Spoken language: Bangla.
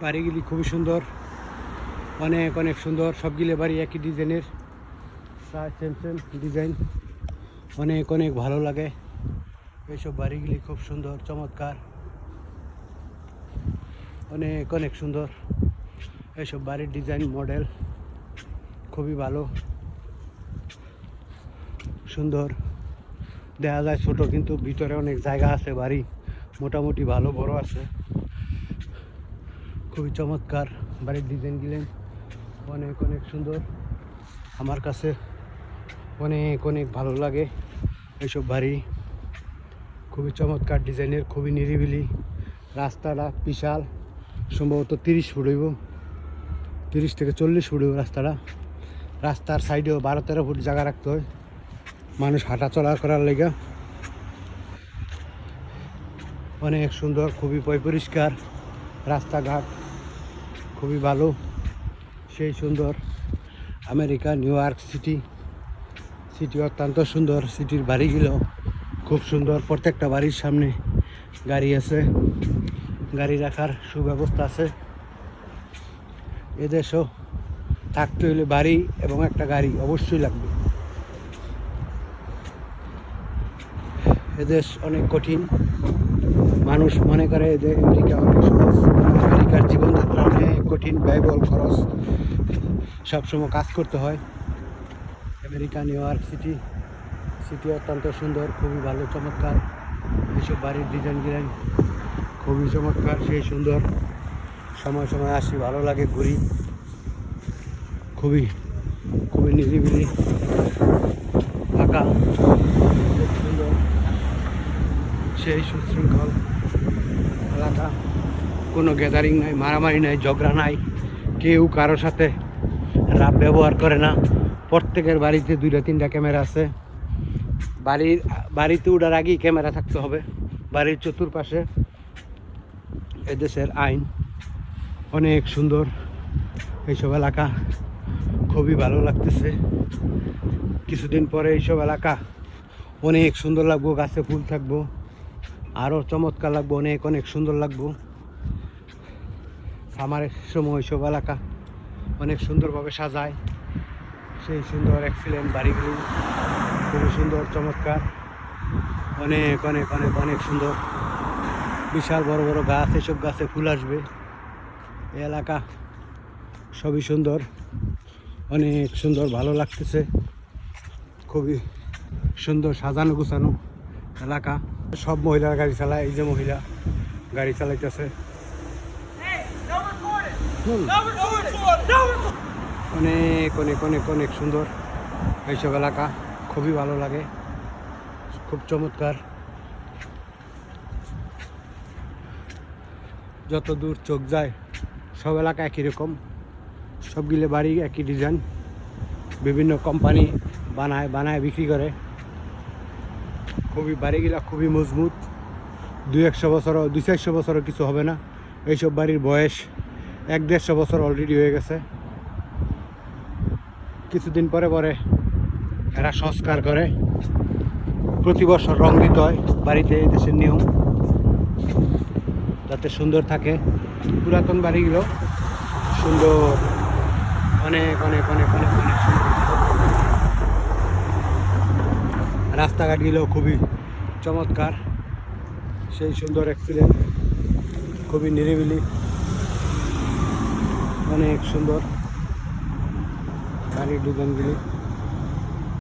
বাড়িগুলি খুবই সুন্দর, অনেক অনেক সুন্দর। সবগুলো বাড়ি একই ডিজাইনের, সেম সেম ডিজাইন, অনেক অনেক ভালো লাগে। এইসব বাড়িগুলি খুব সুন্দর, চমৎকার, অনেক অনেক সুন্দর। এইসব বাড়ির ডিজাইন মডেল খুবই ভালো, সুন্দর। দেখা যায় ছোট, কিন্তু ভিতরে অনেক জায়গা আছে। বাড়ি মোটামুটি ভালো বড় আছে, খুবই চমৎকার। বাড়ির ডিজাইন গিলেন অনেক অনেক সুন্দর, আমার কাছে অনেক অনেক ভালো লাগে। এইসব বাড়ি খুবই চমৎকার ডিজাইনের, খুবই নিরিবিলি। রাস্তাটা বিশাল, সম্ভবত 30 ফুট হইব, 30 থেকে 40 ফুট হইব রাস্তাটা। রাস্তার সাইডেও 12-13 ফুট জায়গা রাখতে হয় মানুষ হাঁটা চলা করার লেগে। অনেক সুন্দর, খুবই পরিষ্কার রাস্তাঘাট, খুবই ভালো, সেই সুন্দর। আমেরিকা নিউ ইয়র্ক সিটি অত্যন্ত সুন্দর। সিটির বাড়িগুলো খুব সুন্দর, প্রত্যেকটা বাড়ির সামনে গাড়ি আছে, গাড়ি রাখার সুব্যবস্থা আছে। এদেশেও থাকতে হলে বাড়ি এবং একটা গাড়ি অবশ্যই লাগবে। এদেশ অনেক কঠিন, মানুষ মনে করে যে আমেরিকা অনেক সহজ। আমেরিকার জীবনযাত্রা অনেক কঠিন, ব্যয়বহুল, খরচ, সবসময় কাজ করতে হয়। আমেরিকা নিউ ইয়র্ক সিটি অত্যন্ত সুন্দর, খুবই ভালো, চমৎকার। এইসব বাড়ির ডিজাইন খুবই চমৎকার, সেই সুন্দর। সময় সময় আসি, ভালো লাগে, ঘুরি। খুবই খুবই নিরিবিলি, ফাঁকা, খুব সুন্দর, সেই সুশৃঙ্খল এলাকা। কোনো গ্যাদারিং নাই, মারামারি নাই, ঝগড়া নাই, কেউ কারোর সাথে রাব ব্যবহার করে না। প্রত্যেকের বাড়িতে 2-3টা ক্যামেরা আছে। বাড়িতে ওঠার আগেই ক্যামেরা থাকতে হবে বাড়ির চতুর্পাশে। এদেশের আইন অনেক সুন্দর। এইসব এলাকা খুবই ভালো লাগতেছে। কিছুদিন পরে এইসব এলাকা অনেক সুন্দর লাগবো, গাছে ফুল থাকবো, আরও চমৎকার লাগবো, অনেক অনেক সুন্দর লাগবো। সামারের সময় এইসব এলাকা অনেক সুন্দরভাবে সাজায়, সেই সুন্দর এক্সিলেন্ট বাড়িগুলি খুবই সুন্দর, চমৎকার, অনেক অনেক অনেক অনেক সুন্দর। বিশাল বড় বড় গাছ, এসব গাছে ফুল আসবে। এই এলাকা সবই সুন্দর, অনেক সুন্দর, ভালো লাগতেছে। খুবই সুন্দর সাজানো গুছানো এলাকা। সব মহিলারা গাড়ি চালায়, এই যে মহিলা গাড়ি চালাইতেছে। অনেক অনেক অনেক অনেক সুন্দর এইসব এলাকা, খুবই ভালো লাগে, খুব চমৎকার। যত দূর চোখ যায় সব এলাকা একই রকম, সবগুলো বাড়ি একই ডিজাইন। বিভিন্ন কোম্পানি বানায় বিক্রি করে। খুবই বাড়িগুলা খুবই মজবুত, 200-100 বছরও 200-400 বছরও কিছু হবে না। এইসব বাড়ির বয়স 100-150 বছর অলরেডি হয়ে গেছে। কিছুদিন পরে পরে এরা সংস্কার করে, প্রতি বছর রং দিতে হয় বাড়িতে, এই দেশের নিয়ম, যাতে সুন্দর থাকে। পুরাতন বাড়িগুলো সুন্দর, অনেক অনেক অনেক অনেক অনেক সুন্দর। রাস্তাঘাটগুলো খুবই চমৎকার, সেই সুন্দর এক্সিলেন্ট, খুবই নিরিবিলি, অনেক সুন্দর বাড়ির ডিজাইনগুলি।